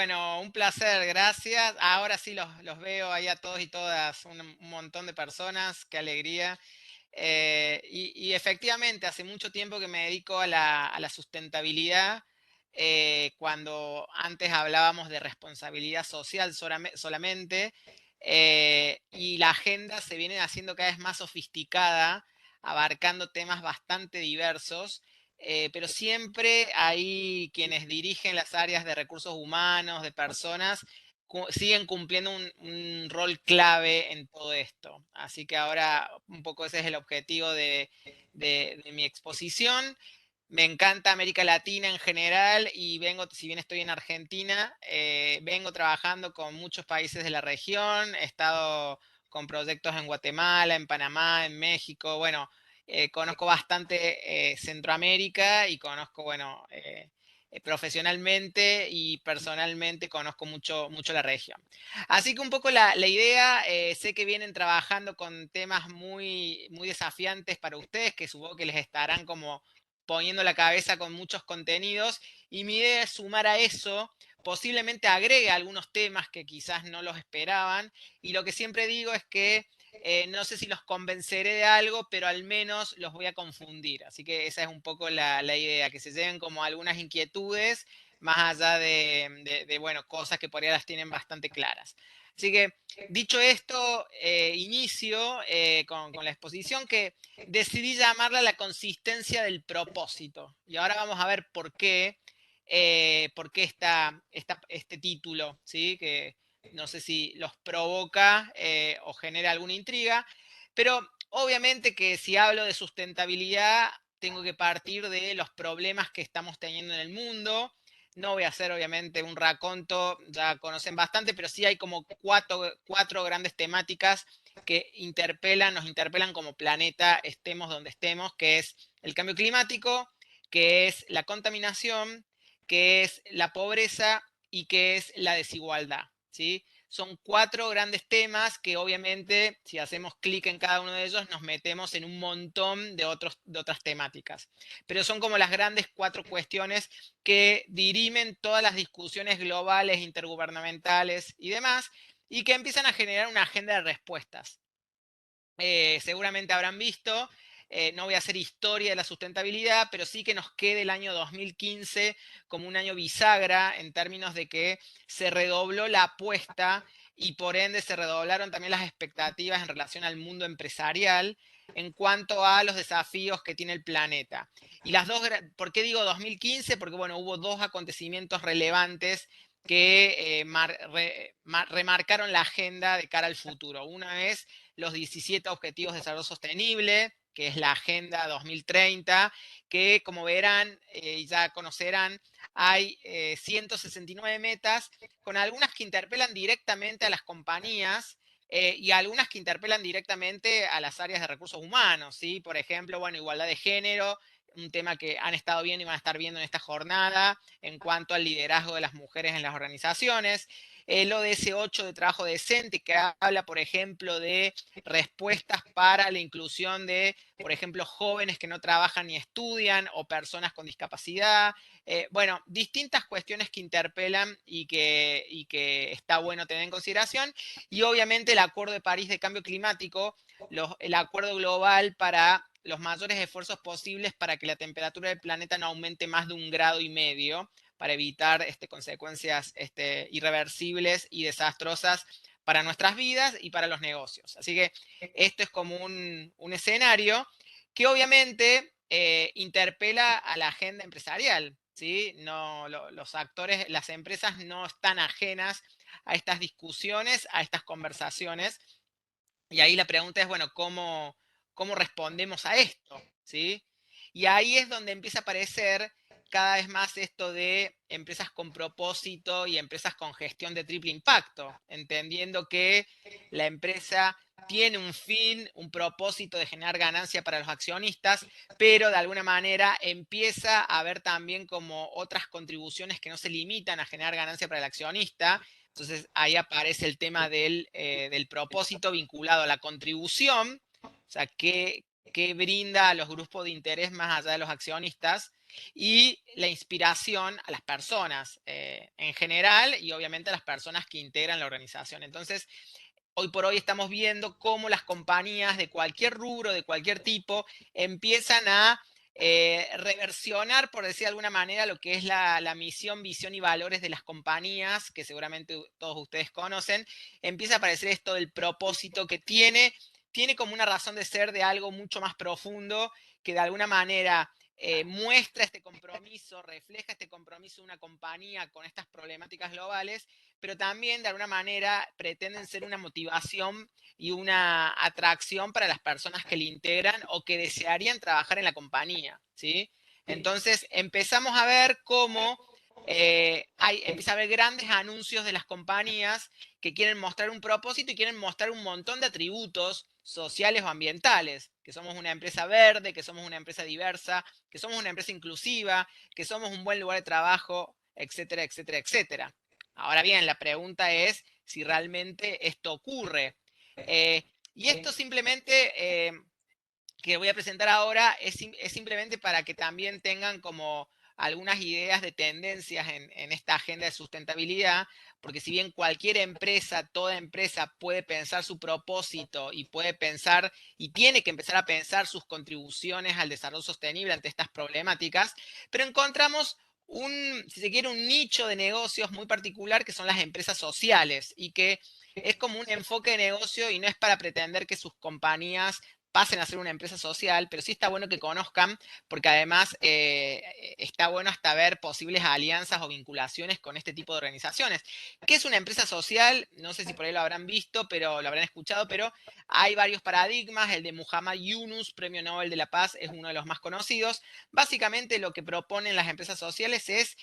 Bueno, un placer, gracias. Ahora sí los veo ahí a todos y todas, un montón de personas, qué alegría. Y efectivamente, hace mucho tiempo que me dedico a la sustentabilidad. Cuando antes hablábamos de responsabilidad social solamente, y la agenda se viene haciendo cada vez más sofisticada, abarcando temas bastante diversos. Pero siempre hay quienes dirigen las áreas de recursos humanos, de personas, siguen cumpliendo un rol clave en todo esto. Así que ahora un poco ese es el objetivo de mi exposición. Me encanta América Latina en general y vengo, si bien estoy en Argentina, vengo trabajando con muchos países de la región. He estado con proyectos en Guatemala, en Panamá, en México. Bueno, conozco bastante Centroamérica y conozco, bueno, profesionalmente y personalmente conozco mucho la región. Así que un poco la idea, sé que vienen trabajando con temas muy desafiantes para ustedes, que supongo que les estarán como poniendo la cabeza con muchos contenidos, y mi idea es sumar a eso, posiblemente agregue algunos temas que quizás no los esperaban, y lo que siempre digo es que no sé si los convenceré de algo, pero al menos los voy a confundir. Así que esa es un poco la idea, que se lleven como algunas inquietudes, más allá bueno, cosas que por ahí las tienen bastante claras. Así que, dicho esto, inicio con la exposición que decidí llamarla la consistencia del propósito. Y ahora vamos a ver por qué este título, ¿sí? Que no sé si los provoca o genera alguna intriga, pero obviamente que si hablo de sustentabilidad, tengo que partir de los problemas que estamos teniendo en el mundo. No voy a hacer obviamente un raconto, ya conocen bastante, pero sí hay como cuatro grandes temáticas que nos interpelan como planeta, estemos donde estemos, que es el cambio climático, que es la contaminación, que es la pobreza y que es la desigualdad, ¿sí? Son cuatro grandes temas que obviamente si hacemos clic en cada uno de ellos nos metemos en un montón de otras temáticas. Pero son como las grandes cuatro cuestiones que dirimen todas las discusiones globales, intergubernamentales y demás, y que empiezan a generar una agenda de respuestas. Seguramente habrán visto, no voy a hacer historia de la sustentabilidad, pero sí que nos quede el año 2015 como un año bisagra en términos de que se redobló la apuesta y por ende se redoblaron también las expectativas en relación al mundo empresarial en cuanto a los desafíos que tiene el planeta. Y ¿por qué digo 2015? Porque bueno, hubo dos acontecimientos relevantes que remarcaron la agenda de cara al futuro. Una es los 17 Objetivos de Desarrollo Sostenible, que es la Agenda 2030, que como verán y ya conocerán, hay 169 metas, con algunas que interpelan directamente a las compañías y algunas que interpelan directamente a las áreas de recursos humanos, ¿sí? Por ejemplo, bueno, igualdad de género, un tema que han estado viendo y van a estar viendo en esta jornada en cuanto al liderazgo de las mujeres en las organizaciones, el ODS 8 de trabajo decente, que habla, por ejemplo, de respuestas para la inclusión de, por ejemplo, jóvenes que no trabajan ni estudian o personas con discapacidad. Bueno, distintas cuestiones que interpelan y que está bueno tener en consideración. Y obviamente el Acuerdo de París de Cambio Climático, el acuerdo global para los mayores esfuerzos posibles para que la temperatura del planeta no aumente más de 1,5 grados para evitar consecuencias irreversibles y desastrosas para nuestras vidas y para los negocios. Así que esto es como un escenario que obviamente interpela a la agenda empresarial. ¿Sí? No, los actores, las empresas no están ajenas a estas discusiones, a estas conversaciones. Y ahí la pregunta es, bueno, ¿cómo respondemos a esto? ¿Sí? Y ahí es donde empieza a aparecer cada vez más esto de empresas con propósito y empresas con gestión de triple impacto, entendiendo que la empresa tiene un fin, un propósito de generar ganancia para los accionistas, pero de alguna manera empieza a ver también como otras contribuciones que no se limitan a generar ganancia para el accionista. Entonces ahí aparece el tema del propósito vinculado a la contribución, o sea, que brinda a los grupos de interés más allá de los accionistas y la inspiración a las personas en general y obviamente a las personas que integran la organización. Entonces, hoy por hoy estamos viendo cómo las compañías de cualquier rubro, de cualquier tipo, empiezan a reversionar, por decir de alguna manera, lo que es la misión, visión y valores de las compañías, que seguramente todos ustedes conocen. Empieza a aparecer esto del propósito que tiene como una razón de ser de algo mucho más profundo, que de alguna manera muestra este compromiso, refleja este compromiso de una compañía con estas problemáticas globales, pero también de alguna manera pretenden ser una motivación y una atracción para las personas que le integran o que desearían trabajar en la compañía, ¿sí? Entonces empezamos a ver cómo empieza a haber grandes anuncios de las compañías que quieren mostrar un propósito y quieren mostrar un montón de atributos sociales o ambientales, que somos una empresa verde, que somos una empresa diversa, que somos una empresa inclusiva, que somos un buen lugar de trabajo, etcétera, etcétera, etcétera. Ahora bien, la pregunta es si realmente esto ocurre. Eh, y esto simplemente que voy a presentar ahora es simplemente para que también tengan como algunas ideas de tendencias en esta agenda de sustentabilidad, porque si bien cualquier empresa, toda empresa puede pensar su propósito y puede pensar y tiene que empezar a pensar sus contribuciones al desarrollo sostenible ante estas problemáticas, pero encontramos si se quiere, un nicho de negocios muy particular que son las empresas sociales y que es como un enfoque de negocio y no es para pretender que sus compañías pasen a ser una empresa social, pero sí está bueno que conozcan, porque además está bueno hasta ver posibles alianzas o vinculaciones con este tipo de organizaciones. ¿Qué es una empresa social? No sé si por ahí lo habrán visto, pero lo habrán escuchado, pero hay varios paradigmas. El de Muhammad Yunus, Premio Nobel de la Paz, es uno de los más conocidos. Básicamente lo que proponen las empresas sociales es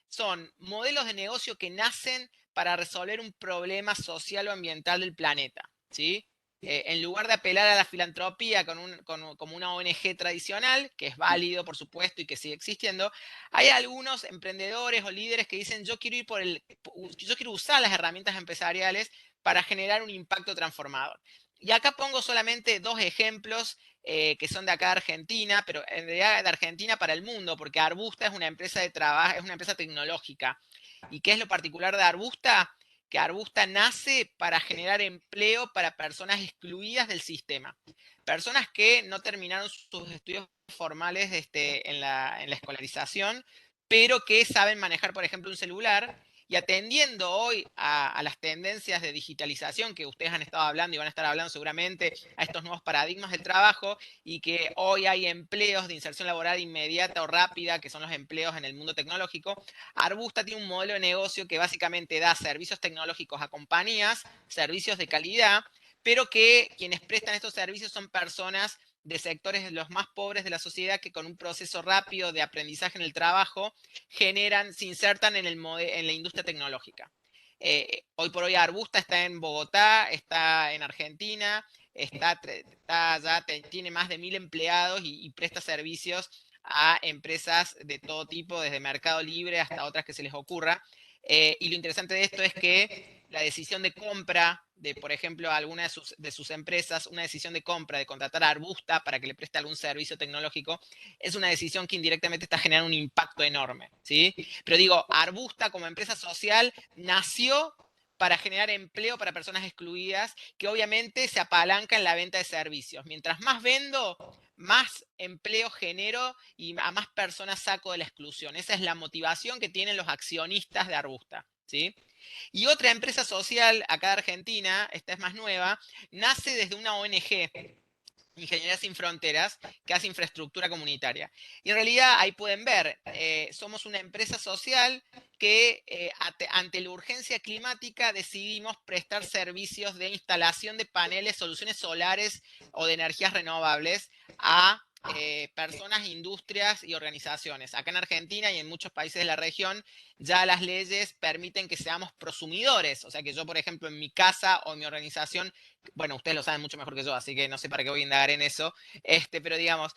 son modelos de negocio que nacen para resolver un problema social o ambiental del planeta, ¿sí? En lugar de apelar a la filantropía como una ONG tradicional, que es válido, por supuesto, y que sigue existiendo, hay algunos emprendedores o líderes que dicen, yo quiero usar las herramientas empresariales para generar un impacto transformador. Y acá pongo solamente dos ejemplos que son de acá de Argentina, pero en realidad de Argentina para el mundo, porque Arbusta es una empresa de trabajo, es una empresa tecnológica. ¿Y qué es lo particular de Arbusta? Que Arbusta nace para generar empleo para personas excluidas del sistema. Personas que no terminaron sus estudios formales en la escolarización, pero que saben manejar, por ejemplo, un celular. Y atendiendo hoy a las tendencias de digitalización que ustedes han estado hablando y van a estar hablando seguramente a estos nuevos paradigmas del trabajo y que hoy hay empleos de inserción laboral inmediata o rápida, que son los empleos en el mundo tecnológico, Arbusta tiene un modelo de negocio que básicamente da servicios tecnológicos a compañías, servicios de calidad, pero que quienes prestan estos servicios son personas de sectores los más pobres de la sociedad que con un proceso rápido de aprendizaje en el trabajo se insertan en la industria tecnológica. Hoy por hoy Arbusta está en Bogotá, está en Argentina, tiene más de 1000 empleados y presta servicios a empresas de todo tipo, desde Mercado Libre hasta otras que se les ocurra. Y lo interesante de esto es que la decisión de compra de, por ejemplo, alguna de sus empresas, una decisión de compra, de contratar a Arbusta para que le preste algún servicio tecnológico, es una decisión que indirectamente está generando un impacto enorme, ¿sí? Pero digo, Arbusta como empresa social nació para generar empleo para personas excluidas, que obviamente se apalanca en la venta de servicios. Mientras más vendo, más empleo genero y a más personas saco de la exclusión. Esa es la motivación que tienen los accionistas de Arbusta, ¿sí? Y otra empresa social acá de Argentina, esta es más nueva, nace desde una ONG, Ingeniería Sin Fronteras, que hace infraestructura comunitaria. Y en realidad ahí pueden ver, somos una empresa social que ante la urgencia climática decidimos prestar servicios de instalación de paneles, soluciones solares o de energías renovables a personas, industrias y organizaciones. Acá en Argentina y en muchos países de la región ya las leyes permiten que seamos prosumidores, o sea que yo, por ejemplo, en mi casa o en mi organización, bueno, ustedes lo saben mucho mejor que yo, así que no sé para qué voy a indagar en eso, pero digamos,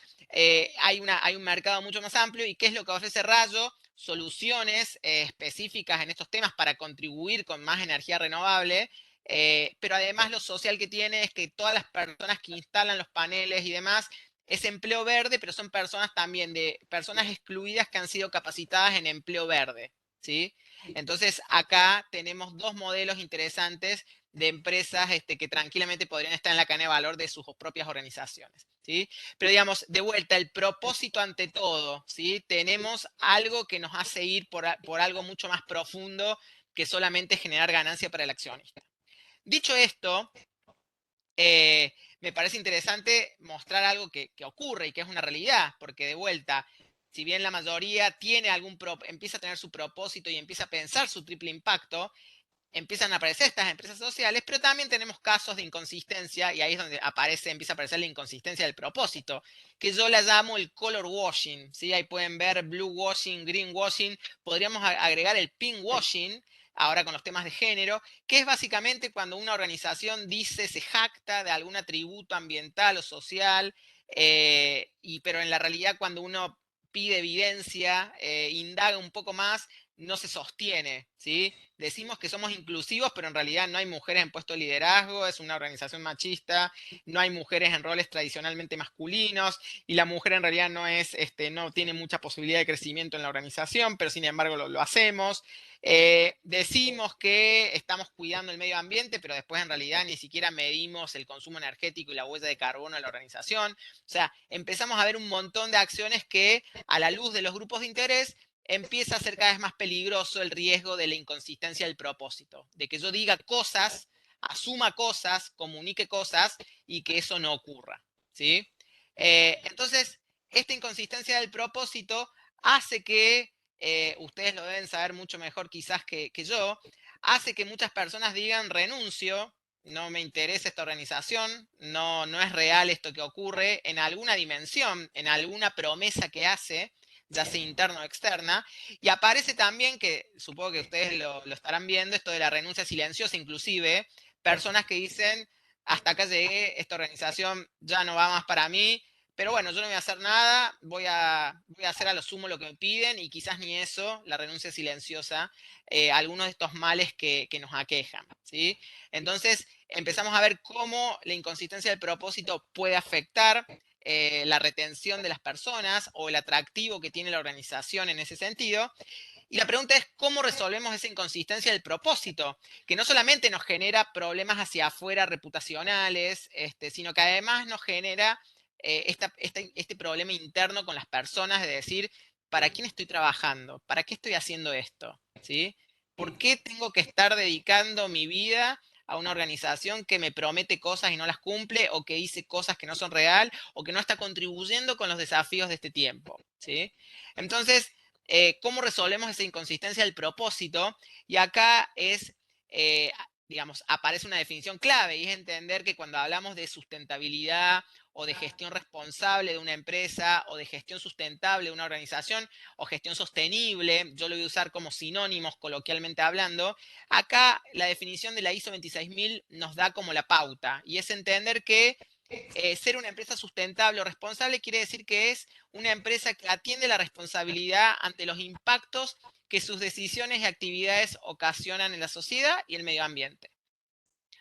hay un mercado mucho más amplio y ¿qué es lo que ofrece Rayo? Soluciones específicas en estos temas para contribuir con más energía renovable pero además lo social que tiene es que todas las personas que instalan los paneles y demás es empleo verde, pero son personas también de personas excluidas que han sido capacitadas en empleo verde, ¿sí? Entonces acá tenemos dos modelos interesantes de empresas que tranquilamente podrían estar en la cadena de valor de sus propias organizaciones, ¿sí? Pero digamos, de vuelta, el propósito ante todo, ¿sí? Tenemos algo que nos hace ir por algo mucho más profundo que solamente generar ganancia para el accionista. Dicho esto, me parece interesante mostrar algo que ocurre y que es una realidad, porque de vuelta, si bien la mayoría tiene empieza a tener su propósito y empieza a pensar su triple impacto, empiezan a aparecer estas empresas sociales, pero también tenemos casos de inconsistencia y ahí es donde empieza a aparecer la inconsistencia del propósito, que yo la llamo el color washing, ¿sí? Ahí pueden ver blue washing, green washing, podríamos agregar el pink washing, ahora con los temas de género, que es básicamente cuando una organización dice, se jacta de algún atributo ambiental o social, pero en la realidad cuando uno pide evidencia, indaga un poco más, no se sostiene, ¿sí? Decimos que somos inclusivos, pero en realidad no hay mujeres en puesto de liderazgo, es una organización machista, no hay mujeres en roles tradicionalmente masculinos, y la mujer en realidad no tiene mucha posibilidad de crecimiento en la organización, pero sin embargo lo hacemos. Decimos que estamos cuidando el medio ambiente, pero después en realidad ni siquiera medimos el consumo energético y la huella de carbono de la organización. O sea, empezamos a ver un montón de acciones que a la luz de los grupos de interés empieza a ser cada vez más peligroso el riesgo de la inconsistencia del propósito, de que yo diga cosas, asuma cosas, comunique cosas y que eso no ocurra, ¿sí? Entonces, esta inconsistencia del propósito hace que, ustedes lo deben saber mucho mejor quizás que yo, hace que muchas personas digan renuncio, no me interesa esta organización, no es real esto que ocurre en alguna dimensión, en alguna promesa que hace, ya sea interna o externa, y aparece también, que supongo que ustedes lo estarán viendo, esto de la renuncia silenciosa, inclusive, personas que dicen, hasta acá llegué, esta organización ya no va más para mí, pero bueno, yo no voy a hacer nada, voy a hacer a lo sumo lo que me piden y quizás ni eso, la renuncia silenciosa, algunos de estos males que nos aquejan, ¿sí? Entonces, empezamos a ver cómo la inconsistencia del propósito puede afectar la retención de las personas o el atractivo que tiene la organización en ese sentido. Y la pregunta es cómo resolvemos esa inconsistencia del propósito, que no solamente nos genera problemas hacia afuera reputacionales, sino que además nos genera este problema interno con las personas de decir, ¿para quién estoy trabajando? ¿Para qué estoy haciendo esto? ¿Sí? ¿Por qué tengo que estar dedicando mi vida a una organización que me promete cosas y no las cumple, o que dice cosas que no son real, o que no está contribuyendo con los desafíos de este tiempo? ¿Sí? Entonces, ¿cómo resolvemos esa inconsistencia del propósito? Y acá digamos, aparece una definición clave, y es entender que cuando hablamos de sustentabilidad o de gestión responsable de una empresa o de gestión sustentable de una organización o gestión sostenible, yo lo voy a usar como sinónimos coloquialmente hablando, acá la definición de la ISO 26000 nos da como la pauta, y es entender que ser una empresa sustentable o responsable quiere decir que es una empresa que atiende la responsabilidad ante los impactos que sus decisiones y actividades ocasionan en la sociedad y el medio ambiente.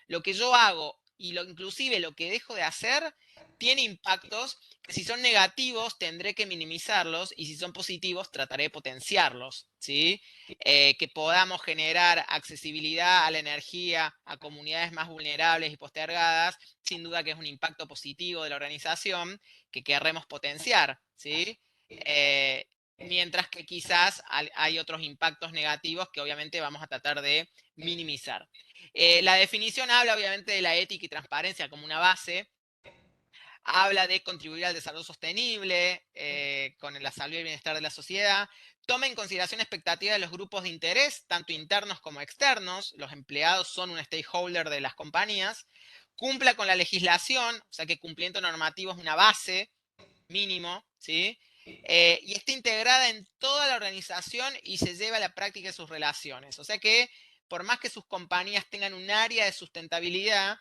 Lo que yo hago y inclusive lo que dejo de hacer tiene impactos que, si son negativos, tendré que minimizarlos, y si son positivos, trataré de potenciarlos, ¿sí? Que podamos generar accesibilidad a la energía a comunidades más vulnerables y postergadas, sin duda que es un impacto positivo de la organización que querremos potenciar, ¿sí? Mientras que quizás hay otros impactos negativos que obviamente vamos a tratar de minimizar. La definición habla obviamente de la ética y transparencia como una base, habla de contribuir al desarrollo sostenible, con la salud y el bienestar de la sociedad, toma en consideración expectativas de los grupos de interés, tanto internos como externos, los empleados son un stakeholder de las compañías, cumpla con la legislación, o sea que cumplimiento normativo es una base mínimo, ¿sí? Y está integrada en toda la organización y se lleva a la práctica de sus relaciones. O sea que por más que sus compañías tengan un área de sustentabilidad,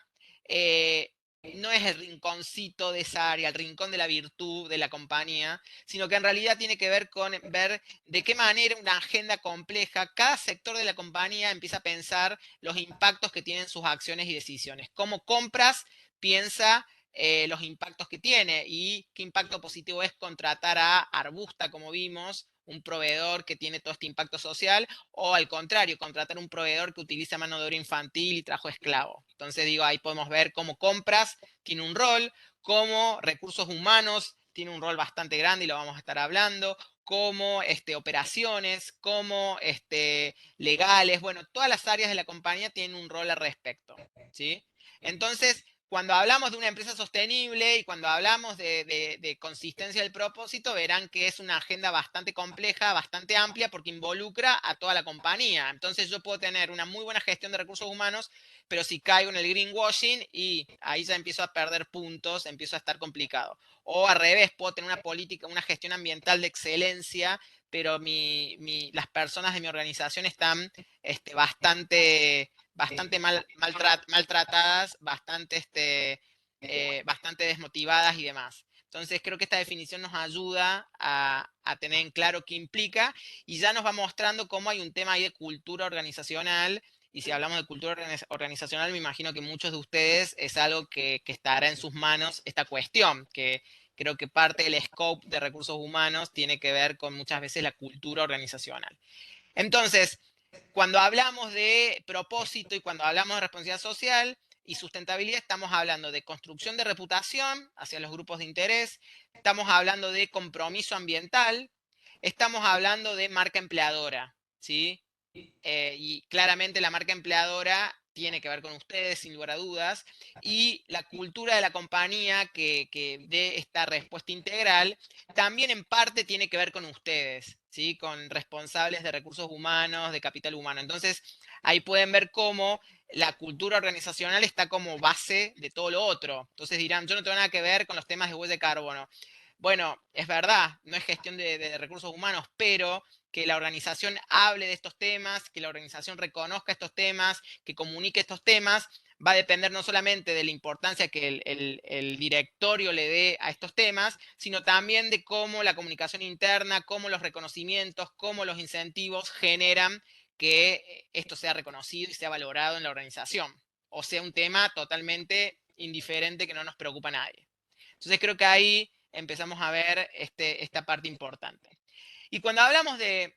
eh, no es el rinconcito de esa área, el rincón de la virtud de la compañía, sino que en realidad tiene que ver con ver de qué manera una agenda compleja, cada sector de la compañía empieza a pensar los impactos que tienen sus acciones y decisiones. Cómo compras, piensa los impactos que tiene y qué impacto positivo es contratar a Arbusta, como vimos, un proveedor que tiene todo este impacto social, o al contrario, contratar un proveedor que utiliza mano de obra infantil y trabajo esclavo. Entonces digo, ahí podemos ver cómo compras tiene un rol, cómo recursos humanos tiene un rol bastante grande y lo vamos a estar hablando, cómo operaciones, cómo legales, bueno, todas las áreas de la compañía tienen un rol al respecto, ¿sí? Entonces, cuando hablamos de una empresa sostenible y cuando hablamos de consistencia del propósito, verán que es una agenda bastante compleja, bastante amplia, porque involucra a toda la compañía. Entonces yo puedo tener una muy buena gestión de recursos humanos, pero si caigo en el greenwashing y ahí ya empiezo a perder puntos, empiezo a estar complicado. O al revés, puedo tener una política, una gestión ambiental de excelencia, pero las personas de mi organización están bastante maltratadas, bastante desmotivadas y demás. Entonces creo que esta definición nos ayuda a tener en claro qué implica y ya nos va mostrando cómo hay un tema ahí de cultura organizacional. Y si hablamos de cultura organizacional, me imagino que muchos de ustedes es algo que estará en sus manos esta cuestión, que creo que parte del scope de recursos humanos tiene que ver con muchas veces la cultura organizacional. Entonces, cuando hablamos de propósito y cuando hablamos de responsabilidad social y sustentabilidad, estamos hablando de construcción de reputación hacia los grupos de interés, estamos hablando de compromiso ambiental, estamos hablando de marca empleadora, ¿sí? Y claramente la marca empleadora tiene que ver con ustedes, sin lugar a dudas, y la cultura de la compañía que dé esta respuesta integral también en parte tiene que ver con ustedes, ¿sí? Con responsables de recursos humanos, de capital humano. Entonces, ahí pueden ver cómo la cultura organizacional está como base de todo lo otro. Entonces dirán, yo no tengo nada que ver con los temas de huella de carbono. Bueno, es verdad, no es gestión de recursos humanos, pero que la organización hable de estos temas, que la organización reconozca estos temas, que comunique estos temas, va a depender no solamente de la importancia que el directorio le dé a estos temas, sino también de cómo la comunicación interna, cómo los reconocimientos, cómo los incentivos generan que esto sea reconocido y sea valorado en la organización, o sea, un tema totalmente indiferente que no nos preocupa a nadie. Entonces creo que ahí empezamos a ver esta parte importante. Y cuando hablamos del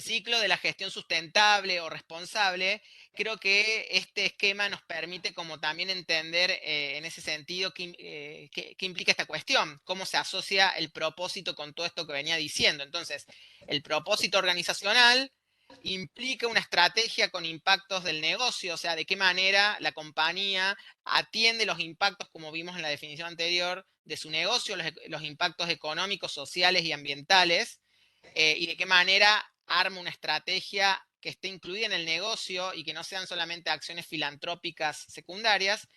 ciclo de la gestión sustentable o responsable, creo que este esquema nos permite como también entender en ese sentido qué implica esta cuestión, cómo se asocia el propósito con todo esto que venía diciendo. Entonces, el propósito organizacional implica una estrategia con impactos del negocio, o sea, de qué manera la compañía atiende los impactos, como vimos en la definición anterior, de su negocio, los impactos económicos, sociales y ambientales, y de qué manera arma una estrategia que esté incluida en el negocio y que no sean solamente acciones filantrópicas secundarias,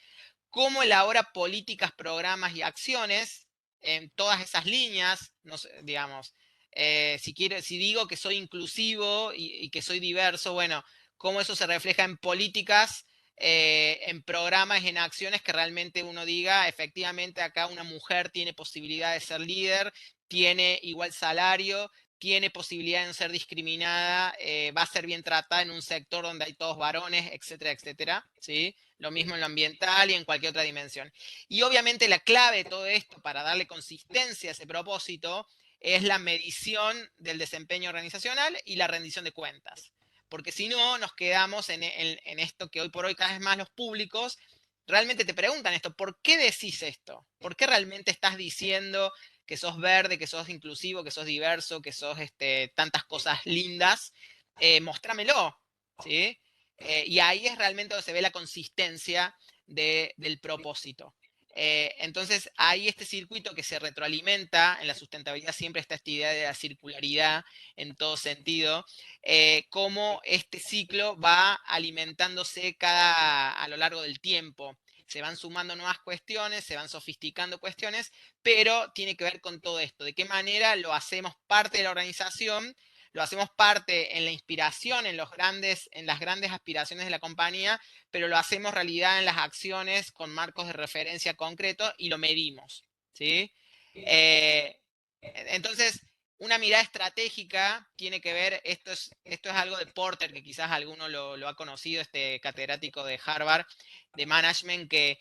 cómo elabora políticas, programas y acciones en todas esas líneas, no sé, digamos, si digo que soy inclusivo y que soy diverso, bueno, cómo eso se refleja en políticas, en programas, en acciones que realmente uno diga, efectivamente acá una mujer tiene posibilidad de ser líder, tiene igual salario, tiene posibilidad de no ser discriminada, va a ser bien tratada en un sector donde hay todos varones, etcétera, etcétera, ¿sí? Lo mismo en lo ambiental y en cualquier otra dimensión. Y obviamente la clave de todo esto para darle consistencia a ese propósito es la medición del desempeño organizacional y la rendición de cuentas. Porque si no, nos quedamos en esto que hoy por hoy cada vez más los públicos realmente te preguntan esto, ¿por qué decís esto? ¿Por qué realmente estás diciendo que sos verde, que sos inclusivo, que sos diverso, que sos tantas cosas lindas? Mostrámelo, ¿sí? Y ahí es realmente donde se ve la consistencia del propósito. Entonces, hay este circuito que se retroalimenta, en la sustentabilidad siempre está esta idea de la circularidad en todo sentido, cómo este ciclo va alimentándose a lo largo del tiempo. Se van sumando nuevas cuestiones, se van sofisticando cuestiones, pero tiene que ver con todo esto, de qué manera lo hacemos parte de la organización, lo hacemos parte en la inspiración, en las grandes aspiraciones de la compañía, pero lo hacemos realidad en las acciones con marcos de referencia concretos y lo medimos, ¿sí? Eh, entonces, una mirada estratégica tiene que ver, esto es algo de Porter, que quizás alguno lo ha conocido, este catedrático de Harvard de Management, que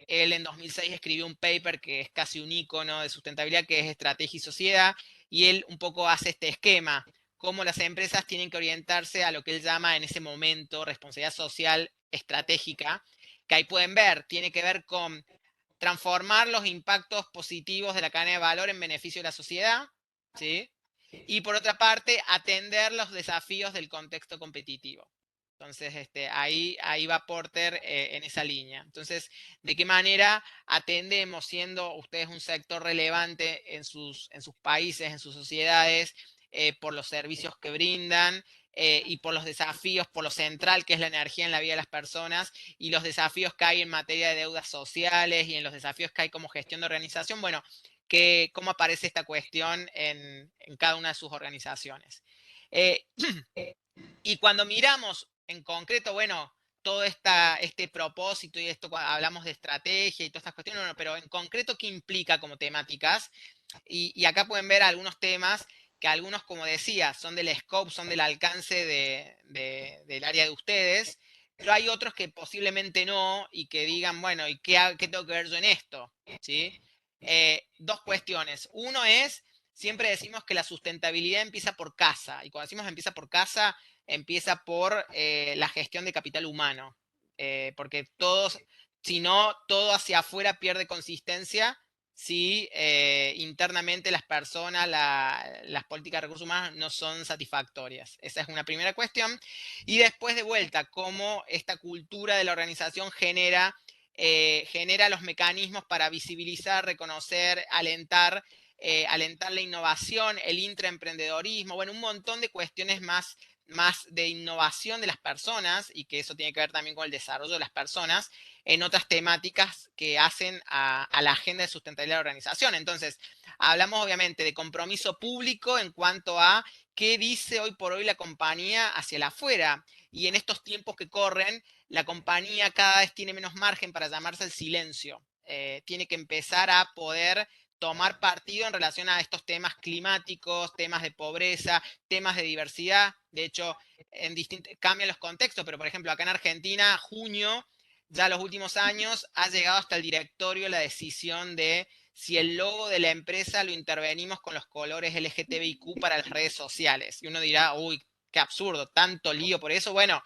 él en 2006 escribió un paper que es casi un icono de sustentabilidad, que es Estrategia y Sociedad, y él un poco hace este esquema, cómo las empresas tienen que orientarse a lo que él llama en ese momento responsabilidad social estratégica, que ahí pueden ver, tiene que ver con transformar los impactos positivos de la cadena de valor en beneficio de la sociedad, ¿sí? Y por otra parte, atender los desafíos del contexto competitivo. Entonces, ahí va Porter en esa línea. Entonces, ¿de qué manera atendemos, siendo ustedes un sector relevante en sus países, en sus sociedades, por los servicios que brindan y por los desafíos, por lo central que es la energía en la vida de las personas y los desafíos que hay en materia de deudas sociales y en los desafíos que hay como gestión de organización? Bueno, cómo aparece esta cuestión en cada una de sus organizaciones. Eh, y cuando miramos en concreto, bueno, todo este propósito y esto, hablamos de estrategia y todas estas cuestiones, bueno, pero en concreto, ¿qué implica como temáticas? Y acá pueden ver algunos temas que algunos, como decía, son del scope, son del alcance del área de ustedes, pero hay otros que posiblemente no y que digan, bueno, ¿y qué tengo que ver yo en esto? ¿Sí? Dos cuestiones. Uno es, siempre decimos que la sustentabilidad empieza por casa, y cuando decimos empieza por casa, empieza por la gestión de capital humano, porque todos, si no, todo hacia afuera pierde consistencia si internamente las personas, las políticas de recursos humanos no son satisfactorias. Esa es una primera cuestión. Y después de vuelta, cómo esta cultura de la organización genera los mecanismos para visibilizar, reconocer, alentar la innovación, el intraemprendedorismo, bueno, un montón de cuestiones más de innovación de las personas, y que eso tiene que ver también con el desarrollo de las personas en otras temáticas que hacen a la agenda de sustentabilidad de la organización. Entonces, hablamos obviamente de compromiso público en cuanto a qué dice hoy por hoy la compañía hacia el afuera. Y en estos tiempos que corren, la compañía cada vez tiene menos margen para llamarse el silencio. Tiene que empezar a poder tomar partido en relación a estos temas climáticos, temas de pobreza, temas de diversidad. De hecho, cambian los contextos, pero por ejemplo, acá en Argentina, junio, ya los últimos años, ha llegado hasta el directorio la decisión de si el logo de la empresa lo intervenimos con los colores LGTBIQ para las redes sociales. Y uno dirá, uy, qué absurdo, tanto lío por eso. Bueno,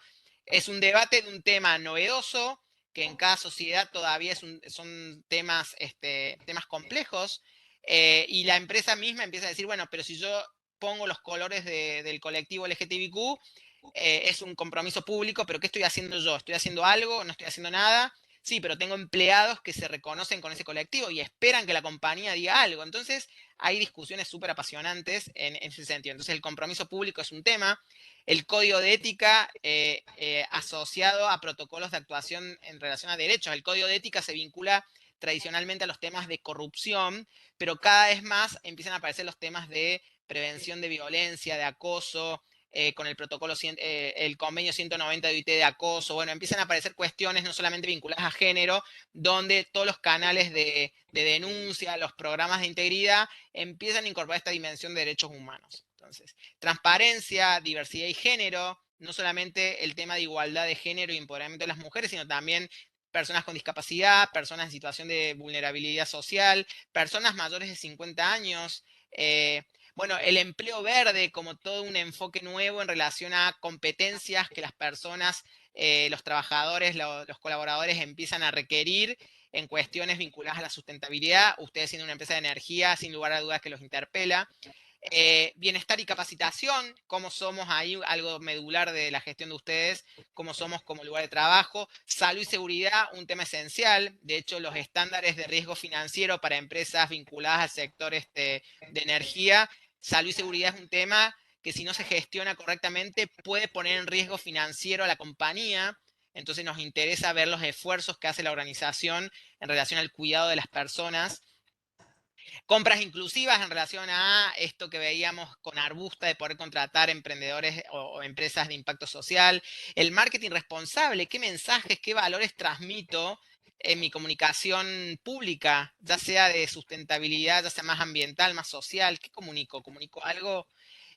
es un debate de un tema novedoso, que en cada sociedad todavía son temas complejos, y la empresa misma empieza a decir, bueno, pero si yo pongo los colores del colectivo LGTBIQ, es un compromiso público, pero ¿qué estoy haciendo yo? ¿Estoy haciendo algo? ¿No estoy haciendo nada? Sí, pero tengo empleados que se reconocen con ese colectivo y esperan que la compañía diga algo. Entonces, hay discusiones súper apasionantes en ese sentido. Entonces, el compromiso público es un tema. El código de ética asociado a protocolos de actuación en relación a derechos. El código de ética se vincula tradicionalmente a los temas de corrupción, pero cada vez más empiezan a aparecer los temas de prevención de violencia, de acoso, con el protocolo, el convenio 190 de OIT de acoso. Bueno, empiezan a aparecer cuestiones no solamente vinculadas a género, donde todos los canales de denuncia, los programas de integridad, empiezan a incorporar esta dimensión de derechos humanos. Entonces, transparencia, diversidad y género, no solamente el tema de igualdad de género y empoderamiento de las mujeres, sino también personas con discapacidad, personas en situación de vulnerabilidad social, personas mayores de 50 años, bueno, el empleo verde como todo un enfoque nuevo en relación a competencias que las personas, los trabajadores, los colaboradores empiezan a requerir en cuestiones vinculadas a la sustentabilidad. Ustedes siendo una empresa de energía, sin lugar a dudas que los interpela. Bienestar y capacitación, cómo somos ahí, algo medular de la gestión de ustedes, cómo somos como lugar de trabajo. Salud y seguridad, un tema esencial. De hecho, los estándares de riesgo financiero para empresas vinculadas al sector de energía, salud y seguridad es un tema que si no se gestiona correctamente puede poner en riesgo financiero a la compañía. Entonces nos interesa ver los esfuerzos que hace la organización en relación al cuidado de las personas. Compras inclusivas en relación a esto que veíamos con Arbusta de poder contratar emprendedores o empresas de impacto social. El marketing responsable, qué mensajes, qué valores transmito en mi comunicación pública, ya sea de sustentabilidad, ya sea más ambiental, más social. ¿Qué comunico? ¿Comunico algo?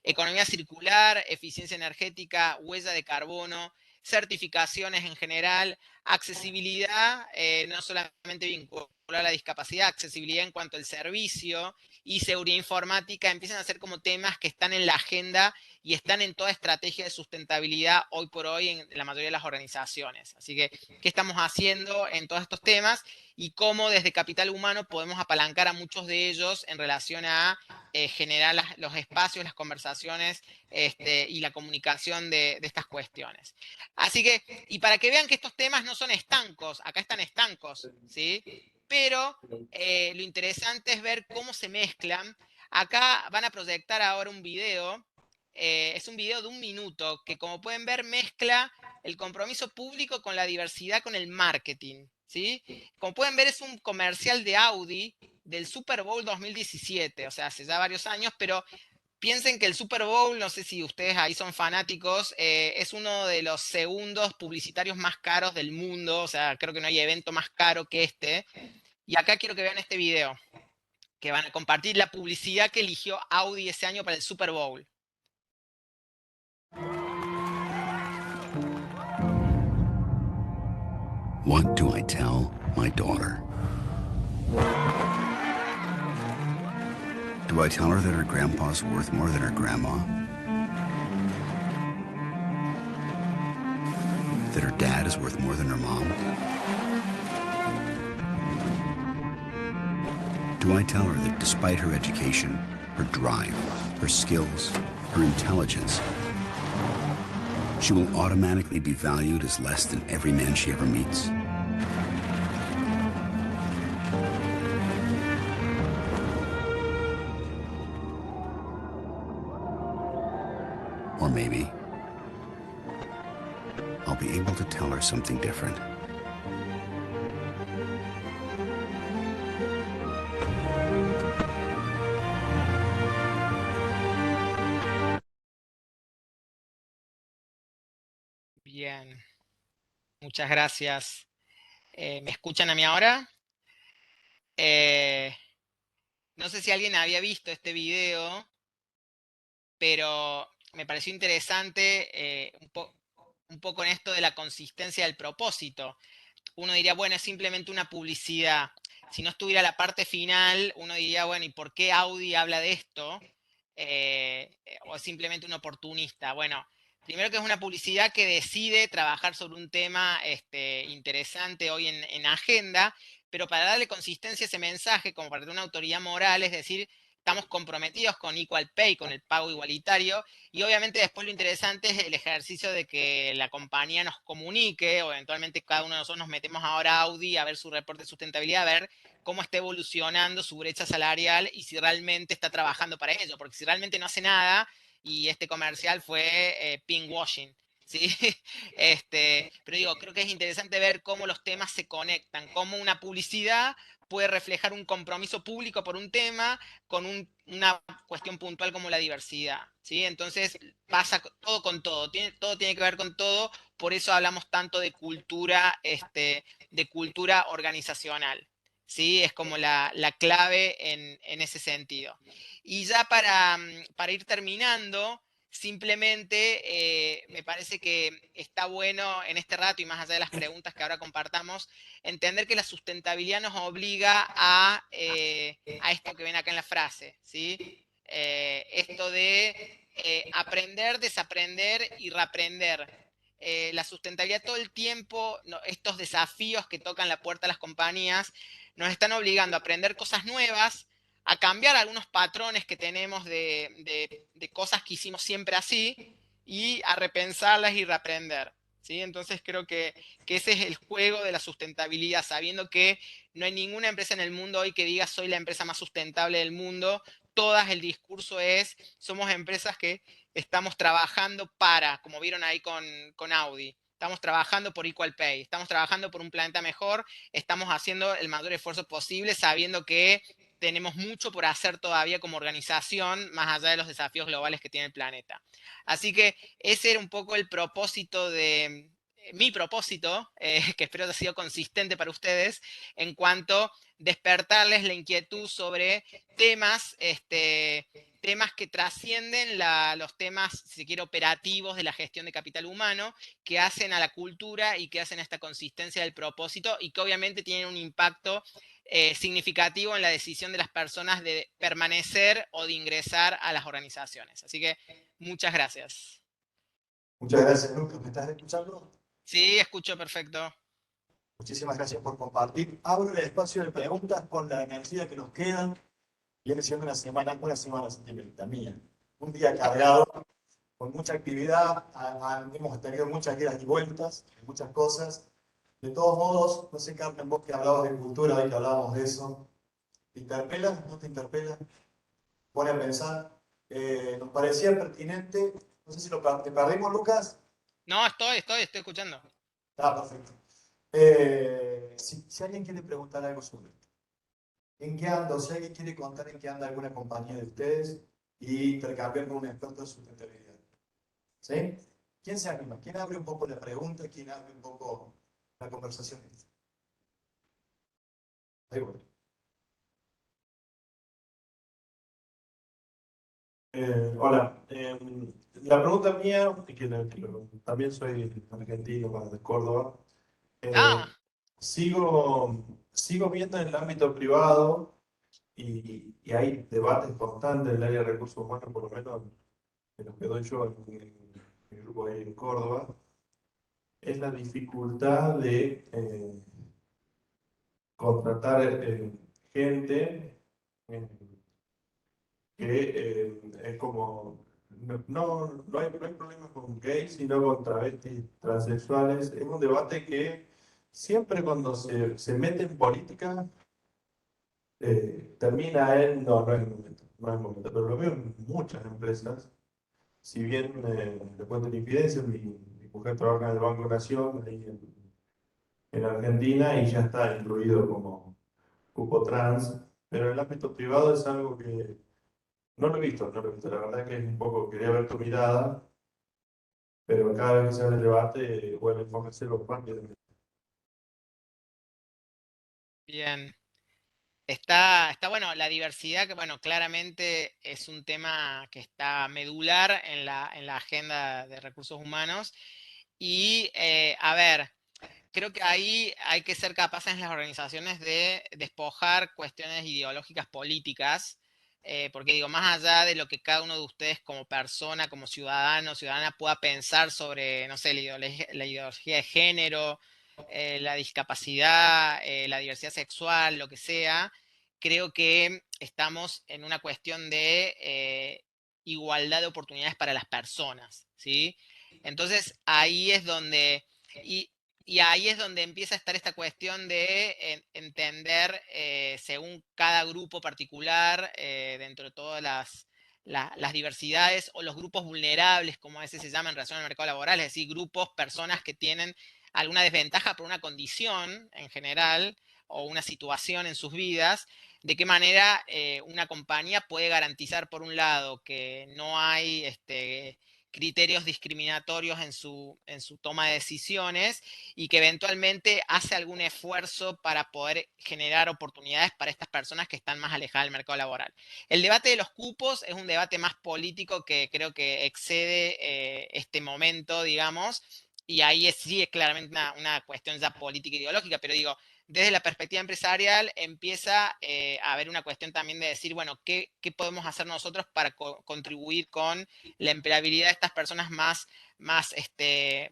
Economía circular, eficiencia energética, huella de carbono, certificaciones en general, accesibilidad, no solamente vinculada a la discapacidad, accesibilidad en cuanto al servicio y seguridad informática, empiezan a ser como temas que están en la agenda y están en toda estrategia de sustentabilidad hoy por hoy en la mayoría de las organizaciones. Así que, ¿qué estamos haciendo en todos estos temas? Y cómo desde Capital Humano podemos apalancar a muchos de ellos en relación a generar los espacios, las conversaciones y la comunicación de estas cuestiones. Así que, y para que vean que estos temas no son estancos, acá están estancos, ¿sí? Pero lo interesante es ver cómo se mezclan. Acá van a proyectar ahora un video, es un video de 1 minuto que como pueden ver mezcla el compromiso público con la diversidad, con el marketing, ¿sí? Como pueden ver es un comercial de Audi del Super Bowl 2017, o sea, hace ya varios años, pero piensen que el Super Bowl, no sé si ustedes ahí son fanáticos, es uno de los segundos publicitarios más caros del mundo, o sea, creo que no hay evento más caro que este. Y acá quiero que vean este video, que van a compartir la publicidad que eligió Audi ese año para el Super Bowl. What do I tell my daughter? Do I tell her that her grandpa's worth more than her grandma? That her dad is worth more than her mom? Do I tell her that despite her education, her drive, her skills, her intelligence, she will automatically be valued as less than every man she ever meets? Or maybe I'll be able to tell her something different. Bien, muchas gracias. ¿Me escuchan a mí ahora? Eh, no sé si alguien había visto este video, pero me pareció interesante un poco en esto de la consistencia del propósito. Uno diría, bueno, es simplemente una publicidad. Si no estuviera la parte final, uno diría, bueno, ¿y por qué Audi habla de esto? O es simplemente un oportunista. Bueno, primero que es una publicidad que decide trabajar sobre un tema interesante hoy en agenda, pero para darle consistencia a ese mensaje, como para tener una autoridad moral, es decir, estamos comprometidos con Equal Pay, con el pago igualitario, y obviamente después lo interesante es el ejercicio de que la compañía nos comunique, o eventualmente cada uno de nosotros nos metemos ahora a Audi a ver su reporte de sustentabilidad, a ver cómo está evolucionando su brecha salarial y si realmente está trabajando para ello, porque si realmente no hace nada, y este comercial fue pinkwashing, ¿sí? Pero digo, creo que es interesante ver cómo los temas se conectan, cómo una publicidad puede reflejar un compromiso público por un tema con una cuestión puntual como la diversidad, ¿sí? Entonces pasa todo con todo, todo tiene que ver con todo, por eso hablamos tanto de cultura organizacional, ¿sí? Es como la clave en ese sentido. Y ya para ir terminando, simplemente me parece que está bueno en este rato y más allá de las preguntas que ahora compartamos, entender que la sustentabilidad nos obliga a esto que ven acá en la frase, ¿sí? Esto de aprender, desaprender y reaprender. La sustentabilidad todo el tiempo, no, estos desafíos que tocan la puerta a las compañías, nos están obligando a aprender cosas nuevas, a cambiar algunos patrones que tenemos de cosas que hicimos siempre así y a repensarlas y reaprender. ¿Sí? Entonces creo que ese es el juego de la sustentabilidad, sabiendo que no hay ninguna empresa en el mundo hoy que diga soy la empresa más sustentable del mundo. Todas el discurso es, somos empresas que estamos trabajando para, como vieron ahí con Audi, estamos trabajando por Equal Pay, estamos trabajando por un planeta mejor, estamos haciendo el mayor esfuerzo posible sabiendo que tenemos mucho por hacer todavía como organización, más allá de los desafíos globales que tiene el planeta. Así que ese era un poco el propósito de, mi propósito, que espero haya sido consistente para ustedes, en cuanto a despertarles la inquietud sobre temas, temas que trascienden los temas, si se quiere, operativos de la gestión de capital humano, que hacen a la cultura y que hacen a esta consistencia del propósito y que obviamente tienen un impacto significativo en la decisión de las personas de permanecer o de ingresar a las organizaciones. Así que muchas gracias. Muchas gracias, Lucas. ¿Me estás escuchando? Sí, escucho perfecto. Muchísimas gracias por compartir. Abro el espacio de preguntas con la energía que nos queda. Viene siendo una semana sentimental mía. Un día cargado, con mucha actividad. Hemos tenido muchas idas y vueltas, muchas cosas. De todos modos, no sé, Carmen, vos que hablabas de cultura, hoy que hablábamos de eso, ¿te interpela? ¿No te interpela? Pone a pensar. Nos parecía pertinente, no sé si te perdimos, Lucas. No, estoy escuchando. Ah, perfecto. Si alguien quiere preguntar algo sobre esto, ¿en qué anda? O si alguien quiere contar en qué anda alguna compañía de ustedes y intercambiar con un experto de sustentabilidad. ¿Sí? ¿Quién se anima? ¿Quién abre un poco la pregunta? ¿Quién abre un poco la conversación? Ahí voy. Hola, la pregunta mía, también soy argentino, de Córdoba, Ah, sigo viendo en el ámbito privado y hay debates constantes en el área de recursos humanos, por lo menos en los que doy yo en el grupo ahí en Córdoba, es la dificultad de contratar gente eh, que es como, no hay problemas con gays, sino con travestis, transexuales. Es un debate que siempre cuando se mete en política termina en, no es el momento, no es el momento, pero lo veo en muchas empresas. Si bien le cuento la infidencia, mi mujer trabaja en el Banco Nación, ahí en Argentina, y ya está incluido como cupo trans, pero en el ámbito privado es algo que no lo he visto, la verdad que es un poco, quería ver tu mirada, pero cada vez que se abre el debate, bueno, enfóquense los parques. bien. Está bueno, la diversidad, que bueno, claramente es un tema que está medular en la agenda de recursos humanos. Y a ver, creo que ahí hay que ser capaces en las organizaciones de despojar cuestiones ideológicas políticas, porque digo, más allá de lo que cada uno de ustedes como persona, como ciudadano, ciudadana pueda pensar sobre, no sé, la ideología de género, la discapacidad, la diversidad sexual, lo que sea, creo que estamos en una cuestión de igualdad de oportunidades para las personas, ¿sí? Entonces ahí es donde... Y, y ahí es donde empieza a estar esta cuestión de entender según cada grupo particular, dentro de todas las diversidades o los grupos vulnerables, como a veces se llama en relación al mercado laboral, es decir, grupos, personas que tienen alguna desventaja por una condición en general o una situación en sus vidas, de qué manera una compañía puede garantizar, por un lado, que no hay criterios discriminatorios en su toma de decisiones y que eventualmente hace algún esfuerzo para poder generar oportunidades para estas personas que están más alejadas del mercado laboral. El debate de los cupos es un debate más político que creo que excede este momento, digamos, y ahí sí es claramente una cuestión ya política e ideológica, pero digo, desde la perspectiva empresarial empieza a haber una cuestión también de decir, bueno, ¿qué podemos hacer nosotros para contribuir con la empleabilidad de estas personas más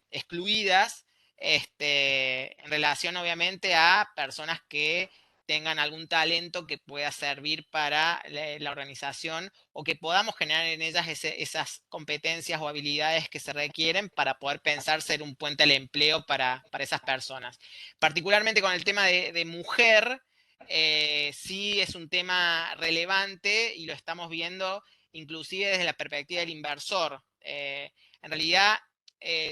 excluidas, en relación obviamente a personas que tengan algún talento que pueda servir para la organización o que podamos generar en ellas esas competencias o habilidades que se requieren para poder pensar ser un puente al empleo para esas personas. Particularmente con el tema de mujer, sí es un tema relevante y lo estamos viendo inclusive desde la perspectiva del inversor. En realidad,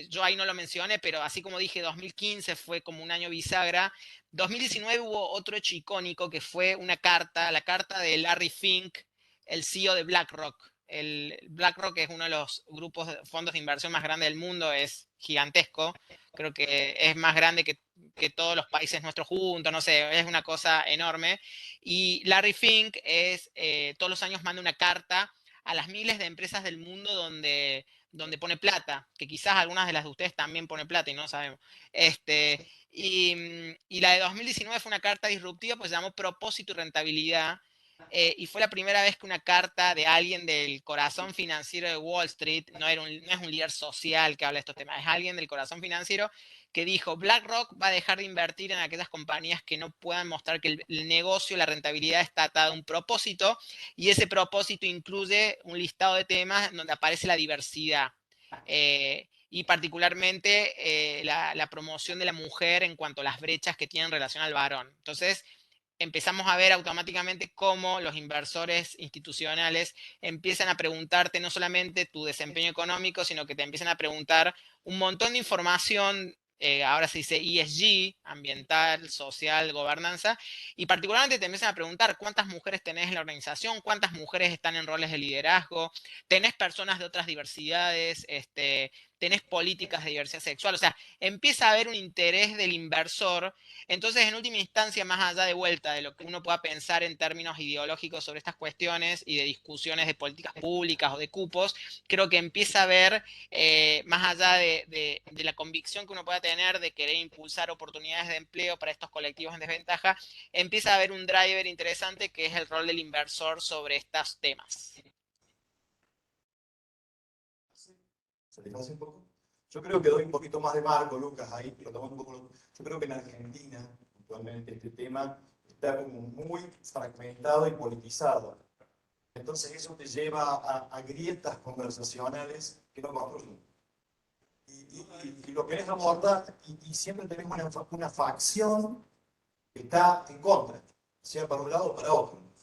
yo ahí no lo mencioné, pero así como dije, 2015 fue como un año bisagra. 2019 hubo otro hecho icónico que fue una carta, la carta de Larry Fink, el CEO de BlackRock. BlackRock es uno de los grupos de fondos de inversión más grandes del mundo, es gigantesco. Creo que es más grande que todos los países nuestros juntos, no sé, es una cosa enorme. Y Larry Fink todos los años manda una carta a las miles de empresas del mundo donde pone plata, que quizás algunas de las de ustedes también pone plata y no sabemos. Y la de 2019 fue una carta disruptiva, pues se llamó Propósito y Rentabilidad. Y fue la primera vez que una carta de alguien del corazón financiero de Wall Street, no es un líder social que habla de estos temas, es alguien del corazón financiero que dijo, BlackRock va a dejar de invertir en aquellas compañías que no puedan mostrar que el negocio, la rentabilidad está atada a un propósito, y ese propósito incluye un listado de temas donde aparece la diversidad. Y particularmente la promoción de la mujer en cuanto a las brechas que tienen en relación al varón. Entonces, empezamos a ver automáticamente cómo los inversores institucionales empiezan a preguntarte no solamente tu desempeño económico, sino que te empiezan a preguntar un montón de información. Ahora se dice ESG, ambiental, social, gobernanza, y particularmente te empiezan a preguntar cuántas mujeres tenés en la organización, cuántas mujeres están en roles de liderazgo, tenés personas de otras diversidades, tenés políticas de diversidad sexual, o sea, empieza a haber un interés del inversor. Entonces, en última instancia, más allá de vuelta de lo que uno pueda pensar en términos ideológicos sobre estas cuestiones y de discusiones de políticas públicas o de cupos, creo que empieza a ver, más allá de la convicción que uno pueda tener de querer impulsar oportunidades de empleo para estos colectivos en desventaja, empieza a haber un driver interesante que es el rol del inversor sobre estos temas. ¿Satisface un poco? Yo creo que doy un poquito más de marco, Lucas, ahí, pero un poco. Yo creo que en Argentina, actualmente, este tema está como muy fragmentado y politizado. Entonces eso te lleva a grietas conversacionales que no construyen. Y lo querés abordar y siempre tenés una facción que está en contra, sea para un lado o para otro.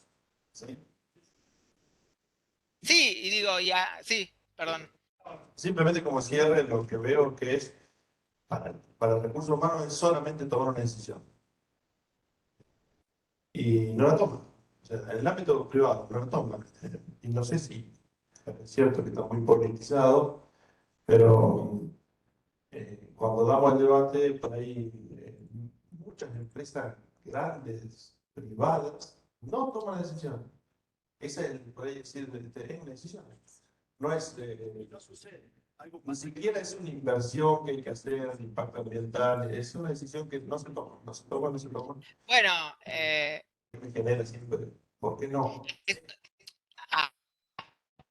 ¿Sí? Sí, y digo, ya, sí, perdón. Simplemente como cierre, lo que veo que es, para el recurso humano es solamente tomar una decisión. Y no la toman. O sea, en el ámbito privado no la toman. Y no sé si es cierto que está muy politizado, pero cuando damos el debate, por ahí muchas empresas grandes, privadas, no toman la decisión. Esa es, por ahí decir, es una decisión. No es, no sucede. Ni siquiera es una inversión que hay que hacer, de impacto ambiental, es una decisión que no se toma, no se toma, no se toma. Bueno, Me genera siempre, ¿por qué no?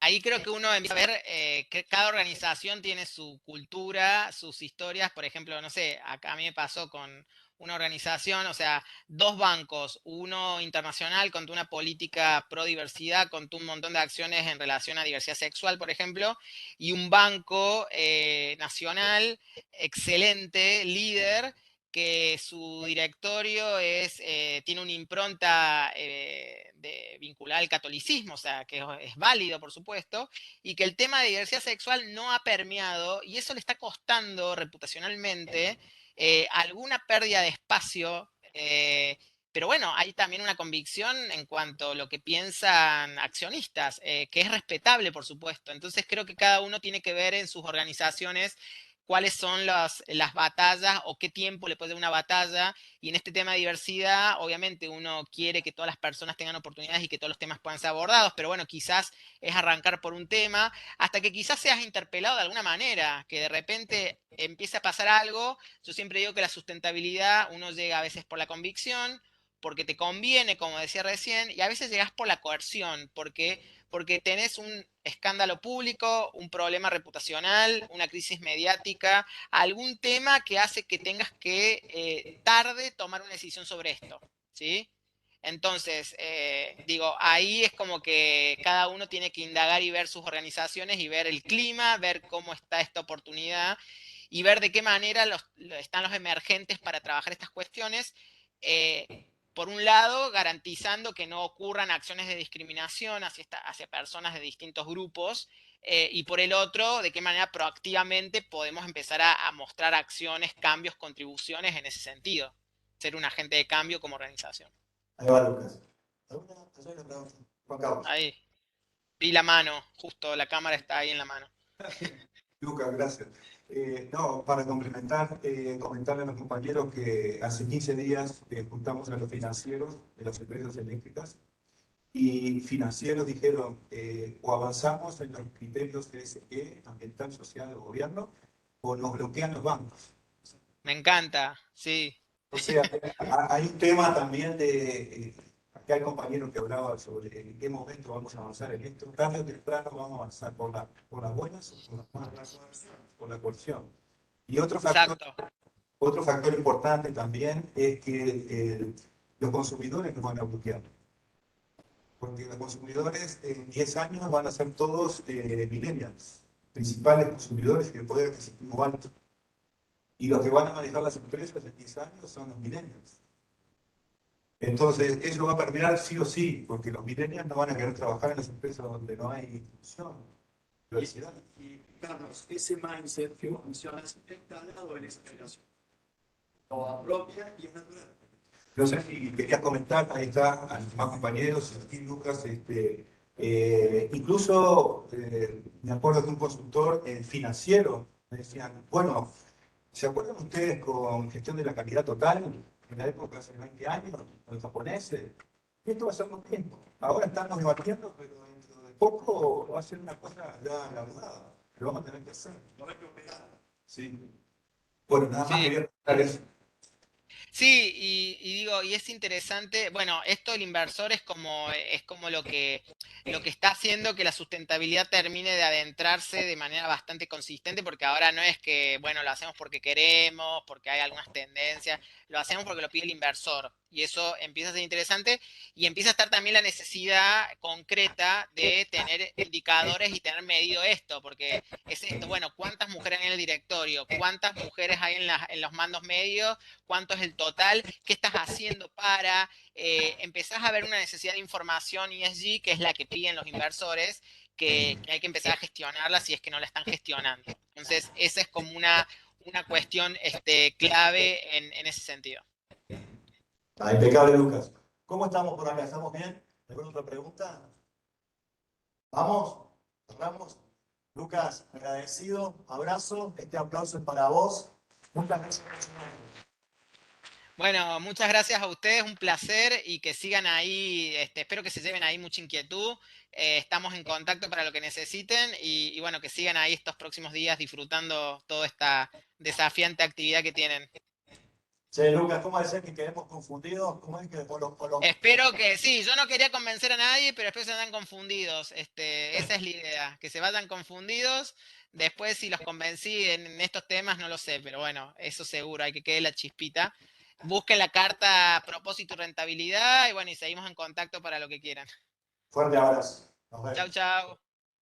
ahí creo que uno empieza a ver que cada organización tiene su cultura, sus historias. Por ejemplo, no sé, acá a mí me pasó con una organización, o sea, dos bancos, uno internacional con una política pro diversidad, con un montón de acciones en relación a diversidad sexual, por ejemplo, y un banco nacional excelente, líder, que su directorio tiene una impronta vinculada al catolicismo, o sea, que es válido, por supuesto, y que el tema de diversidad sexual no ha permeado, y eso le está costando reputacionalmente alguna pérdida de espacio. Pero bueno, hay también una convicción en cuanto a lo que piensan accionistas, que es respetable, por supuesto. Entonces creo que cada uno tiene que ver en sus organizaciones cuáles son las batallas o qué tiempo le puede dar una batalla. Y en este tema de diversidad, obviamente uno quiere que todas las personas tengan oportunidades y que todos los temas puedan ser abordados, pero bueno, quizás es arrancar por un tema hasta que quizás seas interpelado de alguna manera, que de repente empiece a pasar algo. Yo siempre digo que la sustentabilidad uno llega a veces por la convicción, porque te conviene, como decía recién, y a veces llegas por la coerción, porque tenés un escándalo público, un problema reputacional, una crisis mediática, algún tema que hace que tengas que tarde tomar una decisión sobre esto, ¿sí? Entonces, digo, ahí es como que cada uno tiene que indagar y ver sus organizaciones y ver el clima, ver cómo está esta oportunidad y ver de qué manera están los emergentes para trabajar estas cuestiones. Por un lado, garantizando que no ocurran acciones de discriminación hacia personas de distintos grupos, y por el otro, de qué manera proactivamente podemos empezar a mostrar acciones, cambios, contribuciones en ese sentido. Ser un agente de cambio como organización. Ahí va, Lucas. ¿Alguna pregunta? Juan Carlos. Ahí, vi la mano, justo la cámara está ahí en la mano. Lucas, gracias. No, para complementar, comentarle a los compañeros que hace 15 días juntamos a los financieros de las empresas eléctricas y financieros dijeron o avanzamos en los criterios ESG, ambiental, social del gobierno, o nos bloquean los bancos. Me encanta, sí. O sea, hay un tema también de, acá hay compañeros que hablaban sobre en qué momento vamos a avanzar en esto. Tarde o temprano vamos a avanzar por las buenas o por las malas, por la coerción. Y Exacto. otro factor importante también es que los consumidores nos van a bloquear. Porque los consumidores en 10 años van a ser todos millennials, principales consumidores de poder adquisitivo alto. Y los que van a manejar las empresas en 10 años son los millennials. Entonces, eso va a permear sí o sí, porque los millennials no van a querer trabajar en las empresas donde no hay inclusión, diversidad. Y Carlos, ese mindset que vos mencionas está al lado de esa generación. Lo apropia y es natural. No sé si querías comentar, ahí está, a los demás compañeros, aquí Lucas, incluso me acuerdo de un consultor financiero, me decían, bueno, ¿se acuerdan ustedes con gestión de la calidad total en la época hace 20 años, los japoneses? Esto va a ser lo mismo. Ahora estamos debatiendo, pero dentro de poco va a ser una cosa ya elaborada. Lo vamos a tener que hacer. No hay que operar. Sí. Bueno, nada más Sí. quería comentar eso. Sí, y digo, y es interesante, bueno, esto del inversor es como lo que está haciendo que la sustentabilidad termine de adentrarse de manera bastante consistente, porque ahora no es que, bueno, lo hacemos porque queremos, porque hay algunas tendencias, lo hacemos porque lo pide el inversor. Y eso empieza a ser interesante y empieza a estar también la necesidad concreta de tener indicadores y tener medido esto, porque es esto, bueno, ¿cuántas mujeres hay en el directorio? ¿Cuántas mujeres hay en los mandos medios? ¿Cuánto es el total? ¿Qué estás haciendo para? Empezás a ver una necesidad de información ESG, que es la que piden los inversores, que hay que empezar a gestionarla si es que no la están gestionando. Entonces, esa es como una cuestión clave en ese sentido. Ah, impecable, Lucas. ¿Cómo estamos por acá? ¿Estamos bien? ¿Alguna otra pregunta? ¿Vamos? ¿Cerramos? Lucas, agradecido, abrazo. Este aplauso es para vos. Muchas gracias. Bueno, muchas gracias a ustedes, un placer y que sigan ahí, espero que se lleven ahí mucha inquietud. Estamos en contacto para lo que necesiten y bueno, que sigan ahí estos próximos días disfrutando toda esta desafiante actividad que tienen. Che, Lucas, ¿cómo decir que quedemos confundidos? ¿Cómo es que Espero que sí, yo no quería convencer a nadie, pero espero que se vayan confundidos. Esa es la idea, que se vayan confundidos. Después, si los convencí en estos temas, no lo sé, pero bueno, eso seguro, hay que quede la chispita. Busquen la carta propósito y rentabilidad y bueno, y seguimos en contacto para lo que quieran. fuerte abrazo? Nos Chau, vemos. chau.